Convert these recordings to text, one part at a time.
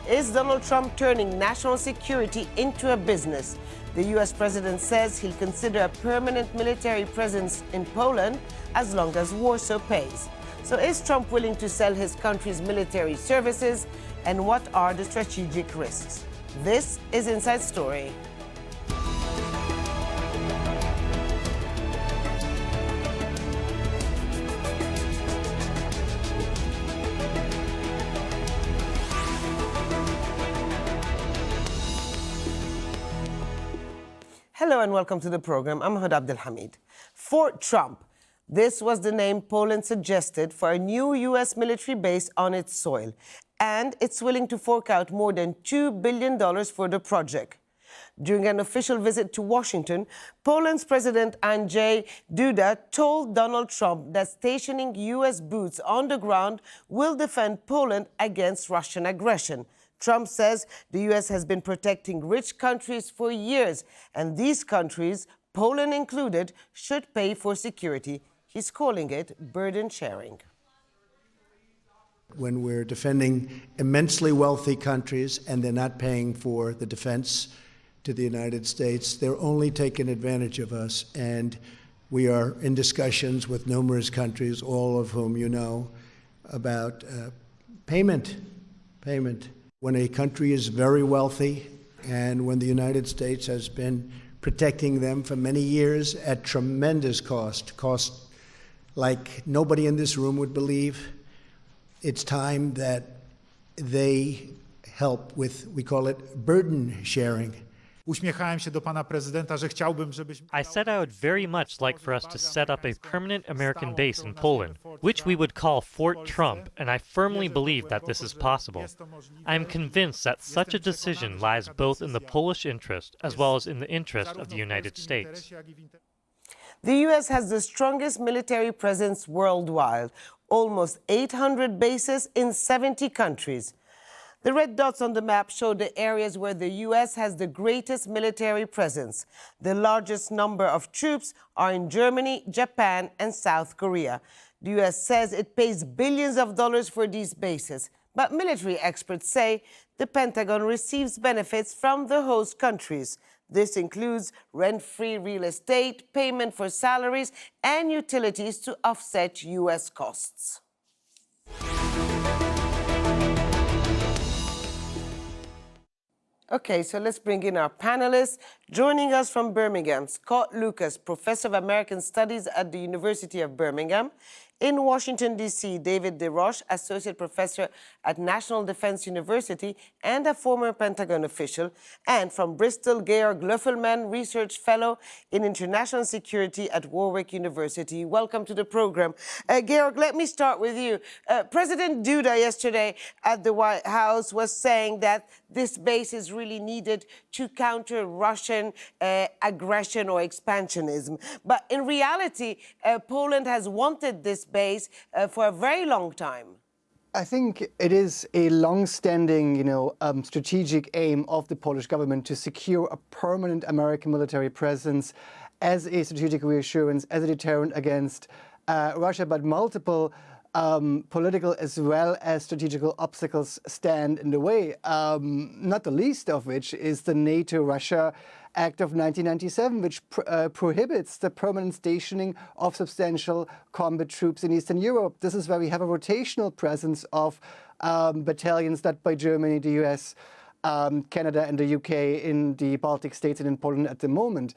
Is Donald Trump turning national security into a business? The U.S. president says he'll consider a permanent military presence in Poland as long as Warsaw pays. So is Trump willing to sell his country's military services? And what are the strategic risks? This is Inside Story. Hello and welcome to the program. I'm Hoda Hamid. Fort Trump. This was the name Poland suggested for a new U.S. military base on its soil. And it's willing to fork out more than $2 billion for the project. During an official visit to Washington, Poland's President Andrzej Duda told Donald Trump that stationing U.S. boots on the ground will defend Poland against Russian aggression. Trump says the U.S. has been protecting rich countries for years, and these countries, Poland included, should pay for security. He's calling it burden sharing. When we're defending immensely wealthy countries and they're not paying for the defense to the United States, they're only taking advantage of us. And we are in discussions with numerous countries, all of whom you know, about payment. When a country is very wealthy and when the United States has been protecting them for many years at tremendous cost like nobody in this room would believe, it's time that they help with, we call it burden sharing. Uśmiechałem się do pana prezydenta, że chciałbym, żebyśmy... I said I would very much like for us to set up a permanent American base in Poland, which we would call Fort Trump, and I firmly believe that this is possible. I am convinced that such a decision lies both in the Polish interest as well as in the interest of the United States. The U.S. has the strongest military presence worldwide, almost 800 bases in 70 countries. The red dots on the map show the areas where the U.S. has the greatest military presence. The largest number of troops are in Germany, Japan, and South Korea. The U.S. says it pays billions of dollars for these bases. But military experts say the Pentagon receives benefits from the host countries. This includes rent-free real estate, payment for salaries, and utilities to offset U.S. costs. Okay, so let's bring in our panelists. Joining us from Birmingham, Scott Lucas, Professor of American Studies at the University of Birmingham. In Washington, D.C., David DesRoches, Associate Professor at National Defense University and a former Pentagon official. And from Bristol, Georg Lofflmann, Research Fellow in International Security at Warwick University. Welcome to the program. Georg, let me start with you. President Duda yesterday at the White House was saying that this base is really needed to counter Russian aggression or expansionism. But in reality, Poland has wanted this base for a very long time. I think it is a long-standing, strategic aim of the Polish government to secure a permanent American military presence as a strategic reassurance, as a deterrent against Russia, but multiple political as well as strategical obstacles stand in the way, not the least of which is the NATO-Russia Act of 1997, which prohibits the permanent stationing of substantial combat troops in Eastern Europe. This is where we have a rotational presence of battalions led by Germany, the US, Canada and the UK, in the Baltic states and in Poland at the moment.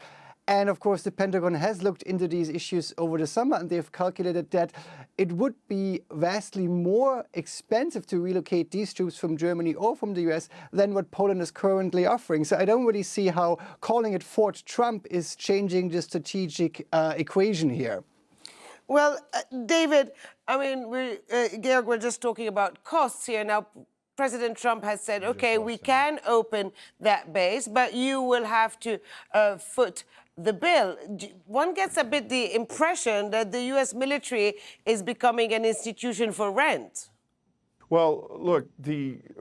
And of course, the Pentagon has looked into these issues over the summer, and they've calculated that it would be vastly more expensive to relocate these troops from Germany or from the US than what Poland is currently offering. So I don't really see how calling it Fort Trump is changing the strategic equation here. Well, David, I mean, Georg, we're just talking about costs here. Now, President Trump has said, okay, we can open that base, but you will have to foot the bill. One gets a bit the impression that the U.S. military is becoming an institution for rent. Well, look,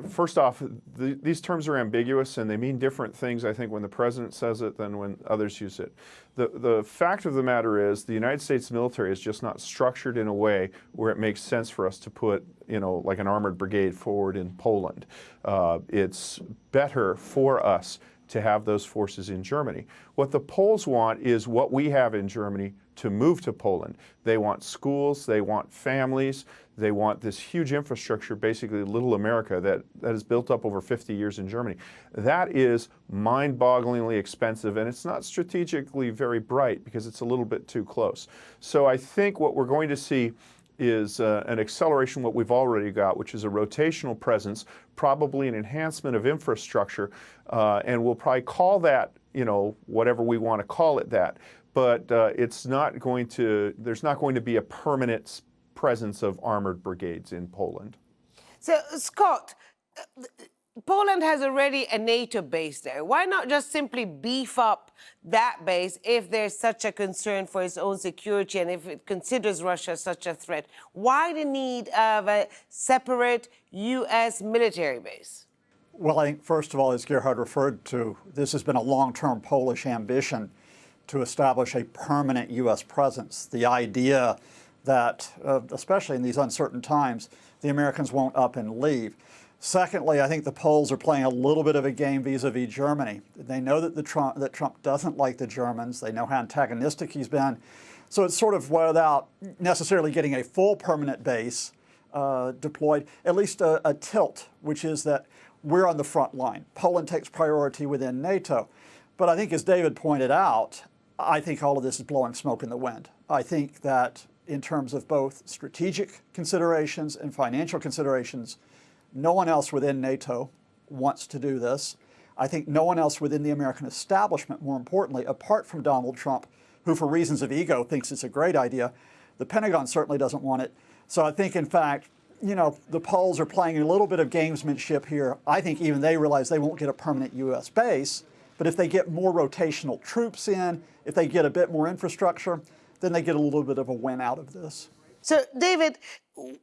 first off, these terms are ambiguous and they mean different things, I think, when the president says it than when others use it. The fact of the matter is the United States military is just not structured in a way where it makes sense for us to put, like an armored brigade forward in Poland. It's better for us to have those forces in Germany. What the Poles want is what we have in Germany to move to Poland. They want schools, they want families, they want this huge infrastructure, basically little America that is built up over 50 years in Germany. That is mind-bogglingly expensive, and it's not strategically very bright because it's a little bit too close. So I think what we're going to see is an acceleration of what we've already got, which is a rotational presence, probably an enhancement of infrastructure, and we'll probably call that, whatever we want to call it that. But there's not going to be a permanent presence of armored brigades in Poland. So, Scott, Poland has already a NATO base there. Why not just simply beef up that base if there's such a concern for its own security and if it considers Russia such a threat? Why the need of a separate U.S. military base? Well, I think, first of all, as Gerhard referred to, this has been a long-term Polish ambition to establish a permanent U.S. presence. The idea that, especially in these uncertain times, the Americans won't up and leave. Secondly, I think the Poles are playing a little bit of a game vis-a-vis Germany. They know that Trump doesn't like the Germans. They know how antagonistic he's been. So it's sort of without necessarily getting a full permanent base deployed, at least a tilt, which is that we're on the front line. Poland takes priority within NATO. But I think, as David pointed out, I think all of this is blowing smoke in the wind. I think that in terms of both strategic considerations and financial considerations, no one else within NATO wants to do this. I think no one else within the American establishment, more importantly, apart from Donald Trump, who for reasons of ego thinks it's a great idea, the Pentagon certainly doesn't want it. So I think, in fact, the Poles are playing a little bit of gamesmanship here. I think even they realize they won't get a permanent U.S. base, but if they get more rotational troops in, if they get a bit more infrastructure, then they get a little bit of a win out of this. So, David,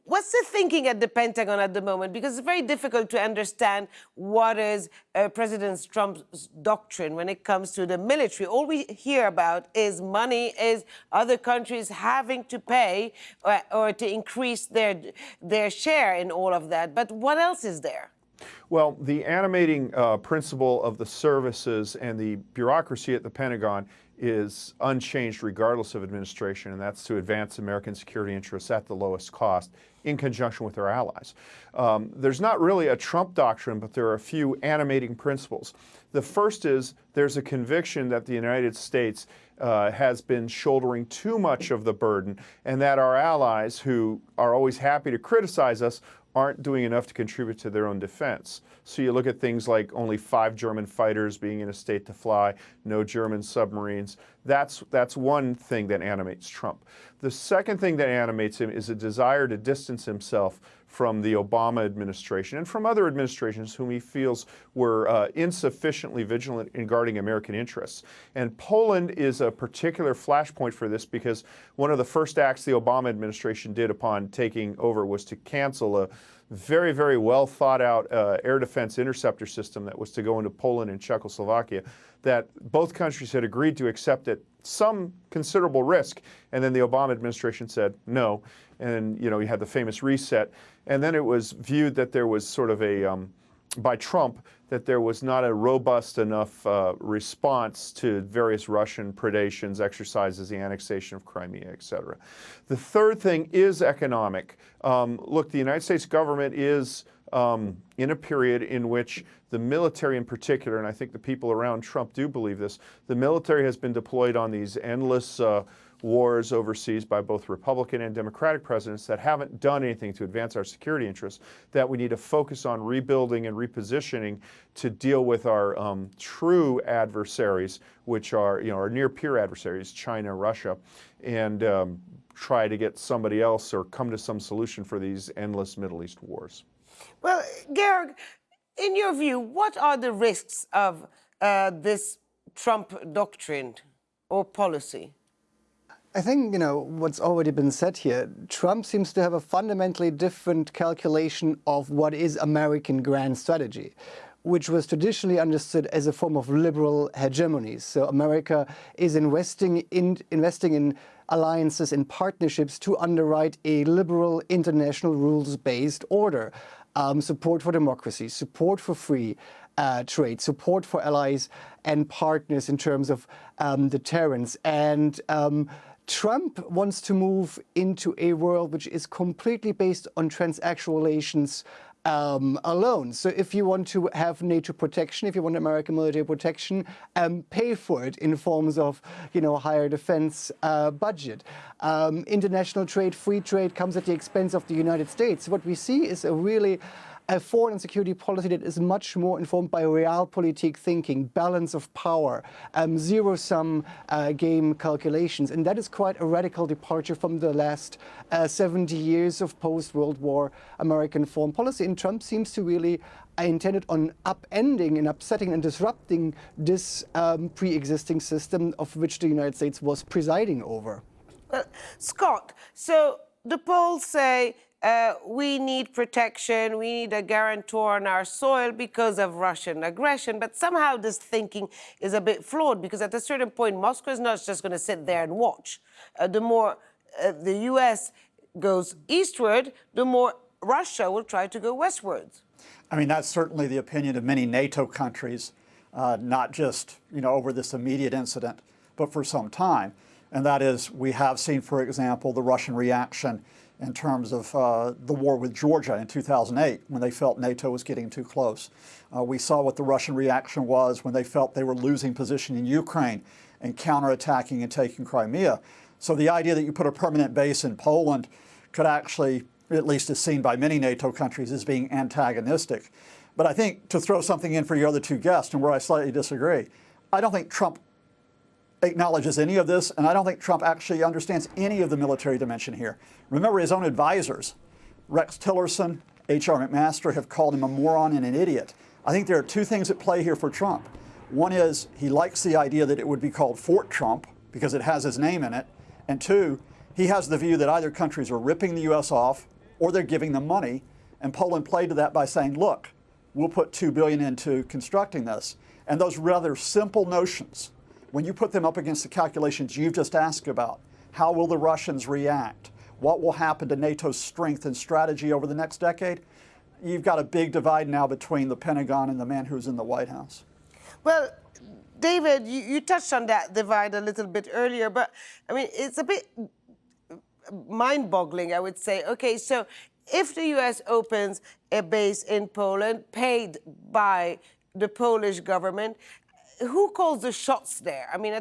what's the thinking at the Pentagon at the moment? Because it's very difficult to understand what is President Trump's doctrine when it comes to the military. All we hear about is money, is other countries having to pay or to increase their share in all of that. But what else is there? Well, the animating principle of the services and the bureaucracy at the Pentagon is unchanged regardless of administration, and that's to advance American security interests at the lowest cost in conjunction with our allies. There's not really a Trump doctrine, but there are a few animating principles. The first is there's a conviction that the United States has been shouldering too much of the burden, and that our allies, who are always happy to criticize us, aren't doing enough to contribute to their own defense. So you look at things like only 5 German fighters being in a state to fly, no German submarines. That's one thing that animates Trump. The second thing that animates him is a desire to distance himself from the Obama administration and from other administrations whom he feels were insufficiently vigilant in guarding American interests. And Poland is a particular flashpoint for this because one of the first acts the Obama administration did upon taking over was to cancel a very, very well thought out air defense interceptor system that was to go into Poland and Czechoslovakia that both countries had agreed to accept at some considerable risk. And then the Obama administration said no. And, you had the famous reset. And then it was viewed that there was sort of by Trump, that there was not a robust enough response to various Russian predations, exercises, the annexation of Crimea, et cetera. The third thing is economic. Look, the United States government is in a period in which the military in particular, and I think the people around Trump do believe this, the military has been deployed on these endless wars overseas by both Republican and Democratic presidents that haven't done anything to advance our security interests, that we need to focus on rebuilding and repositioning to deal with our true adversaries, which are our near peer adversaries, China, Russia, and try to get somebody else or come to some solution for these endless Middle East wars. Well, Georg, in your view, what are the risks of this Trump doctrine or policy? I think, what's already been said here, Trump seems to have a fundamentally different calculation of what is American grand strategy, which was traditionally understood as a form of liberal hegemony. So America is investing in alliances and partnerships to underwrite a liberal international rules-based order. Support for democracy, support for free trade, support for allies and partners in terms of deterrence. And Trump wants to move into a world which is completely based on transactional relations alone. So if you want to have NATO protection, if you want American military protection, pay for it in forms of, higher defense budget. International trade, free trade comes at the expense of the United States. What we see is a foreign and security policy that is much more informed by realpolitik thinking, balance of power, zero-sum game calculations. And that is quite a radical departure from the last 70 years of post-World War American foreign policy. And Trump seems to really intended on upending and upsetting and disrupting this pre-existing system of which the United States was presiding over. Scott, so the polls say we need protection, we need a guarantor on our soil because of Russian aggression, but somehow this thinking is a bit flawed because at a certain point, Moscow is not just going to sit there and watch. The more the US goes eastward, the more Russia will try to go westwards. I mean, that's certainly the opinion of many NATO countries, not just, over this immediate incident, but for some time. And that is, we have seen, for example, the Russian reaction in terms of the war with Georgia in 2008, when they felt NATO was getting too close. We saw what the Russian reaction was when they felt they were losing position in Ukraine and counterattacking and taking Crimea. So the idea that you put a permanent base in Poland could actually, at least is seen by many NATO countries, as being antagonistic. But I think, to throw something in for your other two guests, and where I slightly disagree, I don't think Trump acknowledges any of this, and I don't think Trump actually understands any of the military dimension here. Remember, his own advisors, Rex Tillerson, H.R. McMaster, have called him a moron and an idiot. I think there are two things at play here for Trump. One is he likes the idea that it would be called Fort Trump because it has his name in it. And two, he has the view that either countries are ripping the U.S. off or they're giving them money. And Poland played to that by saying, look, we'll put $2 billion into constructing this. And those rather simple notions, when you put them up against the calculations you've just asked about, how will the Russians react? What will happen to NATO's strength and strategy over the next decade? You've got a big divide now between the Pentagon and the man who's in the White House. Well, David, you touched on that divide a little bit earlier, but I mean, it's a bit mind-boggling, I would say. Okay, so if the U.S. opens a base in Poland paid by the Polish government, who calls the shots there? I mean,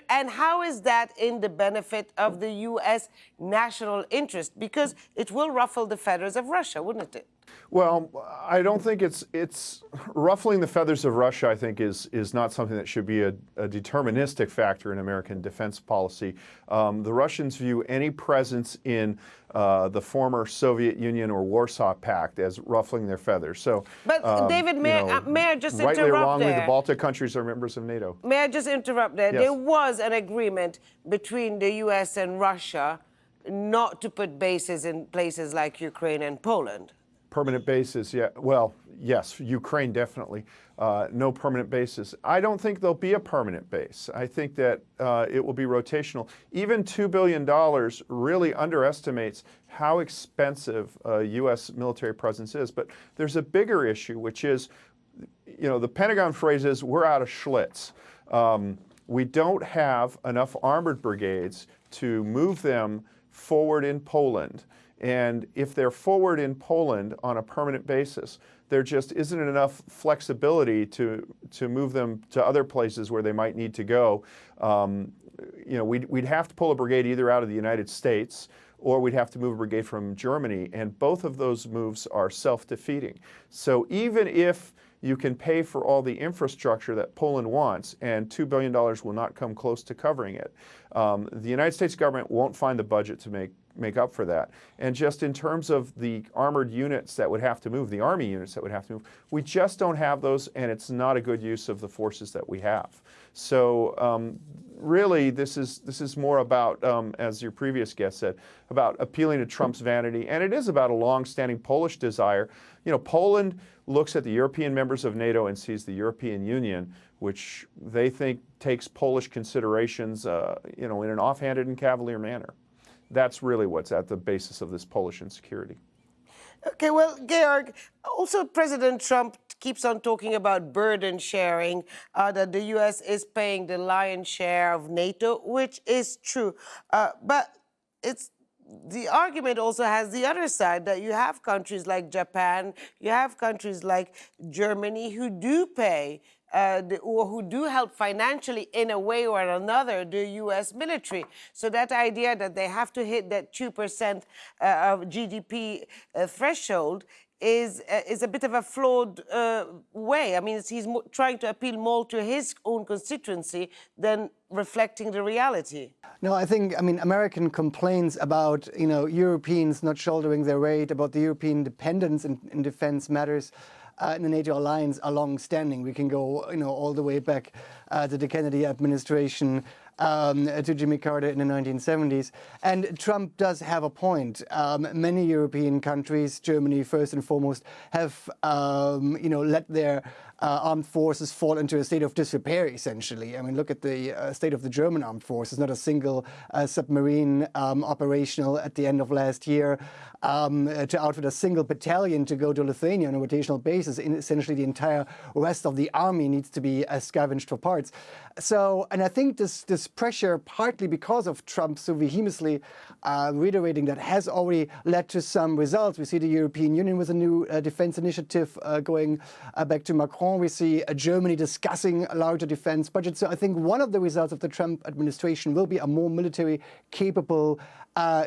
and how is that in the benefit of the U.S. national interest? Because it will ruffle the feathers of Russia, wouldn't it? Well, I don't think it's ruffling the feathers of Russia, I think, is not something that should be a deterministic factor in American defense policy. The Russians view any presence in the former Soviet Union or Warsaw Pact as ruffling their feathers. So, but David, may I just interrupt rightly or wrongly, there? the Baltic countries are members of NATO. May I just interrupt there? Yes. There was an agreement between the U.S. and Russia not to put bases in places like Ukraine and Poland. Permanent bases, yeah. Well, yes, Ukraine definitely. No permanent bases. I don't think there'll be a permanent base. I think that it will be rotational. Even $2 billion really underestimates how expensive a U.S. military presence is. But there's a bigger issue, which is, the Pentagon phrase is, we're out of Schlitz. We don't have enough armored brigades to move them forward in Poland. And if they're forward in Poland on a permanent basis, there just isn't enough flexibility to move them to other places where they might need to go. We'd have to pull a brigade either out of the United States or we'd have to move a brigade from Germany, and both of those moves are self-defeating. So even if you can pay for all the infrastructure that Poland wants, and $2 billion will not come close to covering it, the United States government won't find the budget to make make up for that. And just in terms of the armored units that would have to move, the Army units that would have to move, we just don't have those, and it's not a good use of the forces that we have. So really, this is more about, as your previous guest said, about appealing to Trump's vanity, and it is about a long-standing Polish desire. You know, Poland looks at the European members of NATO and sees the European Union, which they think takes Polish considerations, you know, in an offhanded and cavalier manner. That's really what's at the basis of this Polish insecurity. Okay, well, Georg, also President Trump keeps on talking about burden sharing, that the U.S. is paying the lion's share of NATO, which is true. But the argument also has the other side, that you have countries like Japan, you have countries like Germany who do pay or who do help financially in a way or another the U.S. military. So that idea that they have to hit that 2% of GDP threshold is a bit of a flawed way. I mean, he's trying to appeal more to his own constituency than reflecting the reality. No, I mean, American complaints about, you know, Europeans not shouldering their weight, about the European dependence in defense matters in the NATO alliance are long-standing. We can go, you know, all the way back to the Kennedy administration, to Jimmy Carter in the 1970s. And Trump does have a point. Many European countries, Germany first and foremost, have you know, let their armed forces fall into a state of disrepair, essentially. I mean, look at the state of the German armed forces. Not a single submarine operational at the end of last year. To outfit a single battalion to go to Lithuania on a rotational basis, essentially the entire rest of the army needs to be scavenged for parts. So, and I think this pressure, partly because of Trump so vehemently reiterating that, has already led to some results. We see the European Union with a new defense initiative going back to Macron. We see Germany discussing a larger defense budget. So I think one of the results of the Trump administration will be a more military capable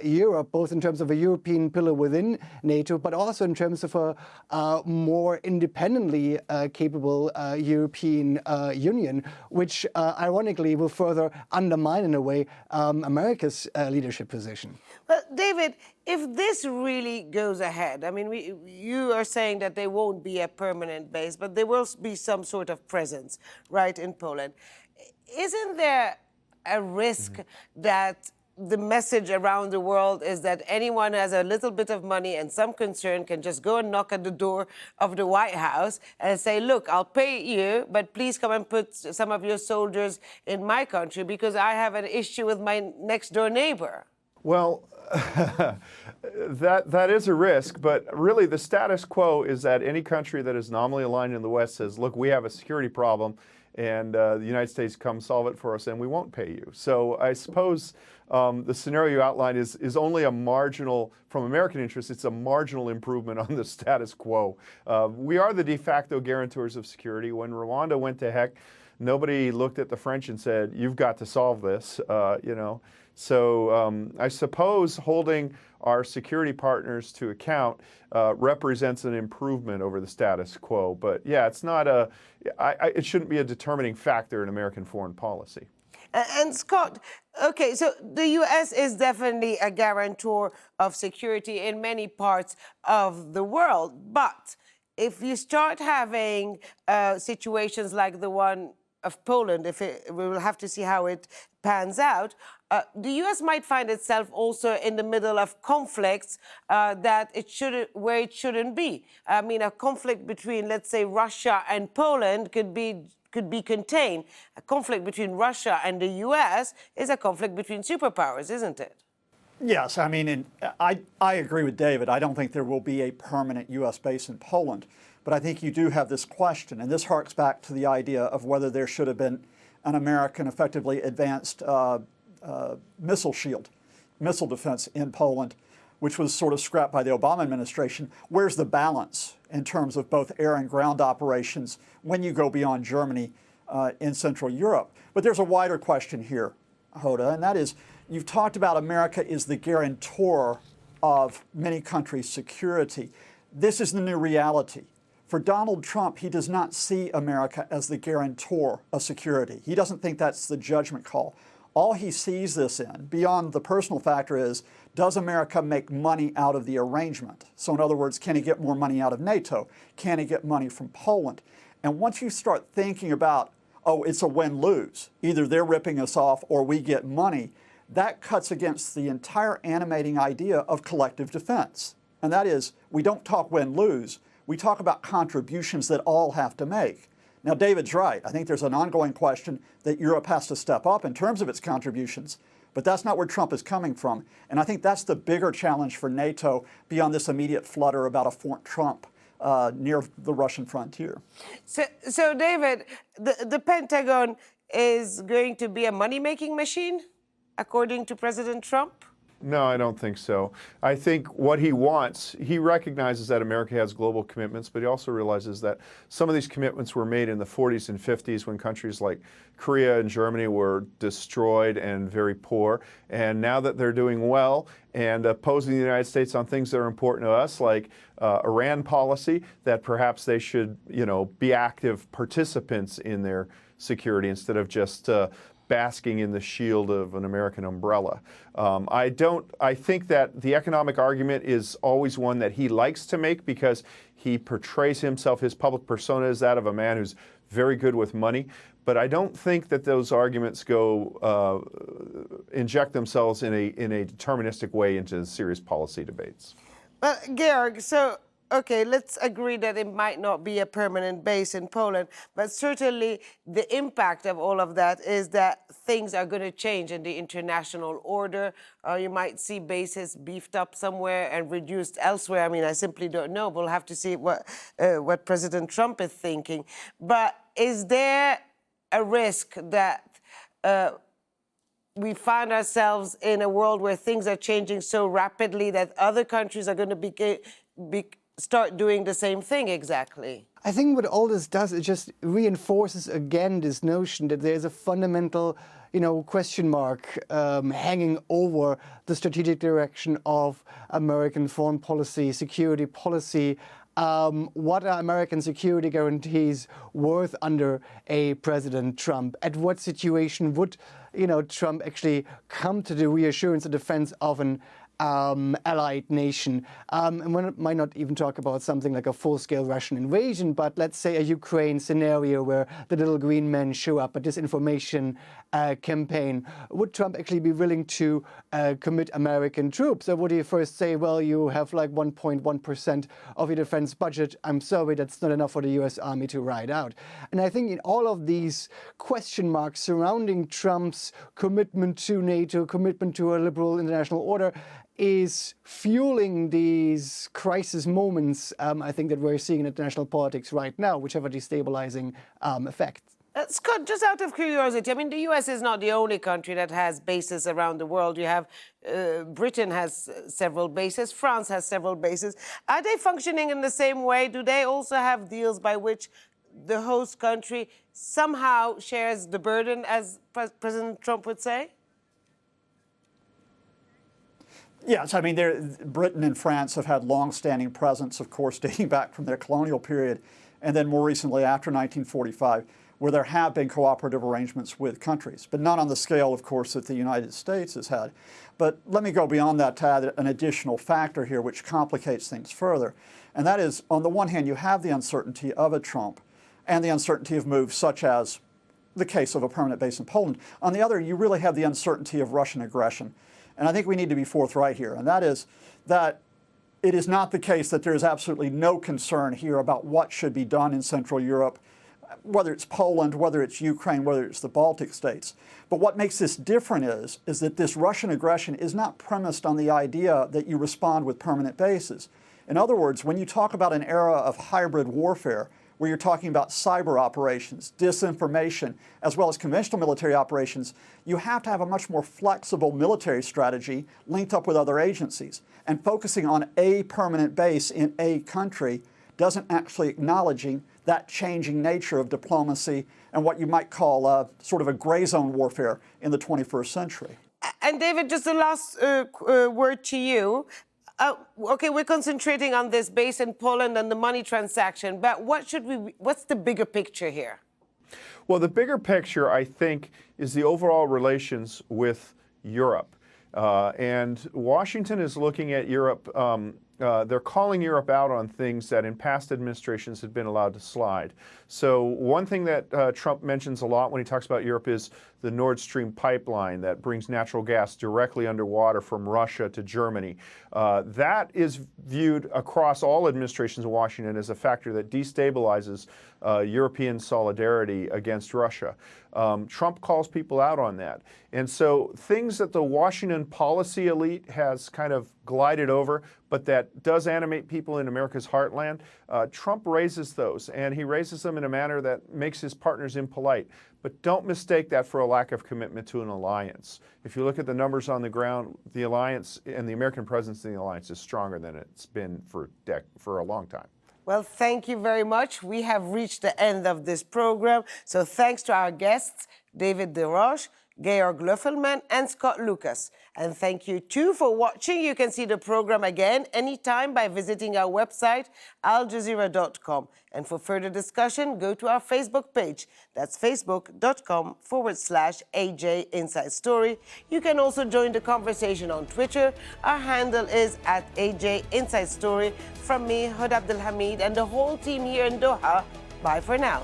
Europe, both in terms of a European pillar within NATO, but also in terms of a more independently capable European Union, which ironically will further undermine, in a way, America's leadership position. Well, David, if this really goes ahead, I mean, you are saying that there won't be a permanent base, but there will be some sort of presence, right, in Poland. Isn't there a risk that the message around the world is that anyone who has a little bit of money and some concern can just go and knock at the door of the White House and say, look, I'll pay you, but please come and put some of your soldiers in my country because I have an issue with my next door neighbor? Well, that is a risk, but really the status quo is that any country that is nominally aligned in the West says, look, we have a security problem, and the United States come solve it for us, and we won't pay you. So I suppose the scenario you outlined is only a marginal, from American interests, it's a marginal improvement on the status quo. We are the de facto guarantors of security. When Rwanda went to heck, nobody looked at the French and said, you've got to solve this, you know. So I suppose holding our security partners to account represents an improvement over the status quo. But yeah, it's not it shouldn't be a determining factor in American foreign policy. And Scott, okay, so the U.S. is definitely a guarantor of security in many parts of the world. But if you start having situations like the one of Poland, we will have to see how it pans out, the U.S. might find itself also in the middle of conflicts where it shouldn't be. I mean, a conflict between, let's say, Russia and Poland could be contained. A conflict between Russia and the U.S. is a conflict between superpowers, isn't it? Yes, I mean, and I agree with David. I don't think there will be a permanent U.S. base in Poland. But I think you do have this question, and this harks back to the idea of whether there should have been an American effectively advanced missile shield, missile defense in Poland, which was sort of scrapped by the Obama administration. Where's the balance in terms of both air and ground operations when you go beyond Germany in Central Europe? But there's a wider question here, Hoda, and that is, you've talked about America is the guarantor of many countries' security. This is the new reality. For Donald Trump, he does not see America as the guarantor of security. He doesn't think that's the judgment call. All he sees this in, beyond the personal factor, is does America make money out of the arrangement? So in other words, can he get more money out of NATO? Can he get money from Poland? And once you start thinking about, oh, it's a win-lose, either they're ripping us off or we get money, that cuts against the entire animating idea of collective defense. And that is, we don't talk win-lose, we talk about contributions that all have to make. Now, David's right. I think there's an ongoing question that Europe has to step up in terms of its contributions, but that's not where Trump is coming from. And I think that's the bigger challenge for NATO beyond this immediate flutter about a Fort Trump near the Russian frontier. So David, the Pentagon is going to be a money-making machine, according to President Trump? No, I don't think so. I think what he wants, he recognizes that America has global commitments, but he also realizes that some of these commitments were made in the 40s and 50s when countries like Korea and Germany were destroyed and very poor. And now that they're doing well and opposing the United States on things that are important to us, like Iran policy, that perhaps they should, be active participants in their security instead of just basking in the shield of an American umbrella. I think that the economic argument is always one that he likes to make because he portrays himself, his public persona is that of a man who's very good with money. But I don't think that those arguments inject themselves in a deterministic way into serious policy debates. Well, Georg, okay, let's agree that it might not be a permanent base in Poland, but certainly the impact of all of that is that things are going to change in the international order. You might see bases beefed up somewhere and reduced elsewhere. I mean, I simply don't know. We'll have to see what President Trump is thinking. But is there a risk that we find ourselves in a world where things are changing so rapidly that other countries are going to start doing the same thing exactly? I think what all this does, it just reinforces again this notion that there's a fundamental, question mark hanging over the strategic direction of American foreign policy, security policy. What are American security guarantees worth under a President Trump? At what situation would, Trump actually come to the reassurance and defense of an allied nation? And one might not even talk about something like a full-scale Russian invasion, but let's say a Ukraine scenario where the little green men show up, a disinformation campaign. Would Trump actually be willing to commit American troops? Or would he first say, well, you have like 1.1% of your defense budget. I'm sorry, that's not enough for the US Army to ride out. And I think in all of these question marks surrounding Trump's commitment to NATO, commitment to a liberal international order, is fueling these crisis moments, I think, that we're seeing in international politics right now, which have a destabilizing effect. Scott, just out of curiosity, I mean, the US is not the only country that has bases around the world. You have Britain has several bases, France has several bases. Are they functioning in the same way? Do they also have deals by which the host country somehow shares the burden, as President Trump would say? Yes, I mean, Britain and France have had long-standing presence, of course, dating back from their colonial period, and then more recently after 1945, where there have been cooperative arrangements with countries, but not on the scale, of course, that the United States has had. But let me go beyond that to add an additional factor here which complicates things further, and that is, on the one hand, you have the uncertainty of a Trump and the uncertainty of moves such as the case of a permanent base in Poland. On the other, you really have the uncertainty of Russian aggression. And I think we need to be forthright here, and that is that it is not the case that there is absolutely no concern here about what should be done in Central Europe, whether it's Poland, whether it's Ukraine, whether it's the Baltic states. But what makes this different is that this Russian aggression is not premised on the idea that you respond with permanent bases. In other words, when you talk about an era of hybrid warfare, where you're talking about cyber operations, disinformation, as well as conventional military operations, you have to have a much more flexible military strategy linked up with other agencies. And focusing on a permanent base in a country doesn't actually acknowledging that changing nature of diplomacy and what you might call sort of a gray zone warfare in the 21st century. And David, just the last word to you. Okay, we're concentrating on this base in Poland and the money transaction, but what's the bigger picture here? Well, the bigger picture, I think, is the overall relations with Europe. And Washington is looking at Europe, they're calling Europe out on things that in past administrations had been allowed to slide. So one thing that Trump mentions a lot when he talks about Europe is the Nord Stream pipeline that brings natural gas directly underwater from Russia to Germany. That is viewed across all administrations in Washington as a factor that destabilizes European solidarity against Russia. Trump calls people out on that. And so things that the Washington policy elite has kind of glided over, but that does animate people in America's heartland, Trump raises those, and he raises them in a manner that makes his partners impolite. But don't mistake that for a lack of commitment to an alliance. If you look at the numbers on the ground, the alliance and the American presence in the alliance is stronger than it's been for a long time. Well, thank you very much. We have reached the end of this program. So thanks to our guests, David DesRoches, Georg Lofflmann, and Scott Lucas. And thank you too for watching. You can see the program again anytime by visiting our website, aljazeera.com. And for further discussion, go to our Facebook page. That's facebook.com/AJ Inside Story. You can also join the conversation on Twitter. Our handle is @AJ Inside Story. From me, Hoda Abdel Hamid, and the whole team here in Doha. Bye for now.